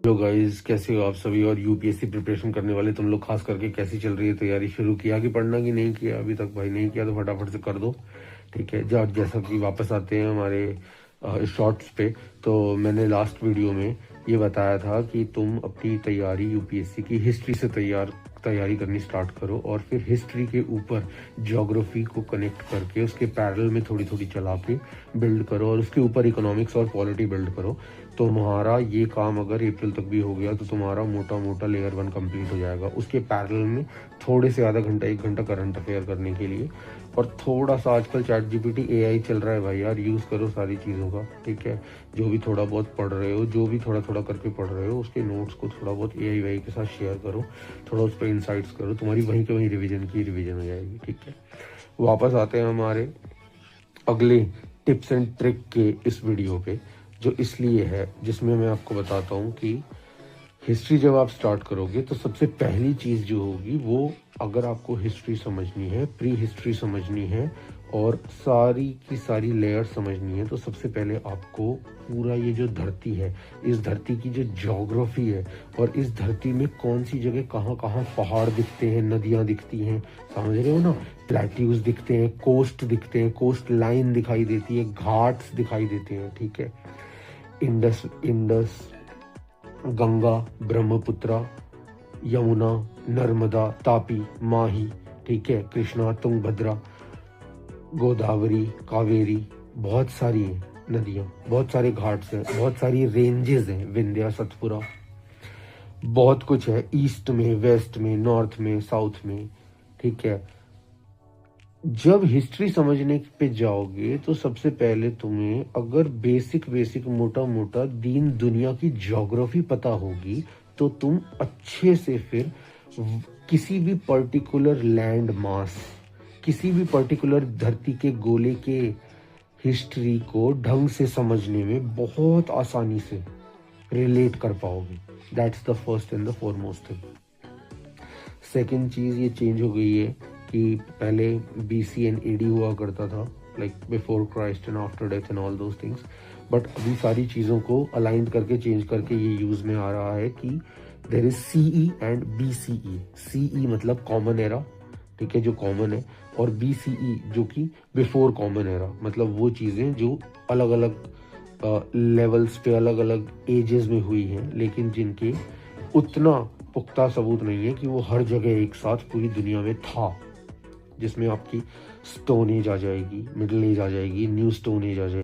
Hello guys, कैसे हो आप सभी। और यूपीएससी प्रिपरेशन करने वाले तुम लोग खास करके कैसी चल रही है तैयारी। शुरू किया कि पढ़ना कि नहीं किया अभी तक। भाई नहीं किया तो फटाफट से कर दो, ठीक है। जैसा कि वापस आते हैं हमारे शॉर्ट्स पे, तो मैंने लास्ट वीडियो में ये बताया था कि तुम अपनी तैयारी यूपीएससी की हिस्ट्री से तैयारी करनी स्टार्ट करो, और फिर हिस्ट्री के ऊपर ज्योग्राफी को कनेक्ट करके उसके पैरेलल में थोड़ी थोड़ी चला के बिल्ड करो, और उसके ऊपर इकोनॉमिक्स और पॉलिटी बिल्ड करो। तो तुम्हारा ये काम अगर अप्रैल तक भी हो गया तो तुम्हारा मोटा मोटा लेयर 1 कंप्लीट हो जाएगा। उसके पैरेलल में थोड़े से आधा घंटा 1 घंटा करंट अफेयर करने के लिए, और थोड़ा सा आजकल चैट जीपीटी एआई चल रहा है भाई यार, यूज़ करो सारी चीज़ों का, ठीक है। जो भी थोड़ा बहुत पढ़ रहे हो, जो भी थोड़ा थोड़ा करके पढ़ रहे हो, उसके नोट्स को थोड़ा बहुत एआई वाई के साथ शेयर करो, थोड़ा उस पर इंसाइट्स करो, तुम्हारी वहीं के वहीं रिविजन हो जाएगी, ठीक है। वापस आते हैं हमारे अगले टिप्स एंड ट्रिक के इस वीडियो पे, जो इसलिए है जिसमें मैं आपको बताता हूँ कि हिस्ट्री जब आप स्टार्ट करोगे तो सबसे पहली चीज़ जो होगी वो, अगर आपको हिस्ट्री समझनी है, प्री हिस्ट्री समझनी है और सारी की सारी लेयर समझनी है, तो सबसे पहले आपको पूरा ये जो धरती है, इस धरती की जो ज्योग्राफी है, और इस धरती में कौन सी जगह कहाँ कहाँ पहाड़ दिखते हैं, नदियाँ दिखती हैं, समझ रहे हो ना, प्लेट्यूज दिखते हैं, कोस्ट दिखते हैं, कोस्ट लाइन दिखाई देती है, घाट्स दिखाई देते हैं, ठीक है। इंडस, गंगा, ब्रह्मपुत्रा, यमुना, नर्मदा, तापी, माही, ठीक है, कृष्णा, तुंगभद्रा, गोदावरी, कावेरी, बहुत सारी नदियाँ, बहुत सारे घाट्स हैं, बहुत सारी रेंजेस हैं, विंध्या, सतपुरा, बहुत कुछ है ईस्ट में, वेस्ट में, नॉर्थ में, साउथ में, ठीक है। जब हिस्ट्री समझने पे जाओगे तो सबसे पहले तुम्हें अगर बेसिक मोटा मोटा दीन दुनिया की ज्योग्राफी पता होगी तो तुम अच्छे से फिर किसी भी पर्टिकुलर लैंड मास, किसी भी पर्टिकुलर धरती के गोले के हिस्ट्री को ढंग से समझने में बहुत आसानी से रिलेट कर पाओगे। That's the first and the foremost thing. Second चीज़ ये चेंज हो गई है कि पहले BC एंड AD हुआ करता था, like before Christ and after death and all those things, but अभी सारी चीज़ों को अलाइन करके चेंज करके ये यूज़ में आ रहा है कि there is CE and BCE। CE मतलब कॉमन एरा, ठीक है, जो कॉमन है, और BCE जो कि बिफोर कॉमन एरा, मतलब वो चीज़ें जो अलग अलग लेवल्स पे, अलग अलग एजेस में हुई हैं, लेकिन जिनके उतना पुख्ता सबूत नहीं है कि वो हर जगह एक साथ पूरी दुनिया में था। जिसमें आपकी स्टोन एज आ जाएगी, मिडिल एज आ जाएगी, न्यू स्टोन एज आ जाएगी।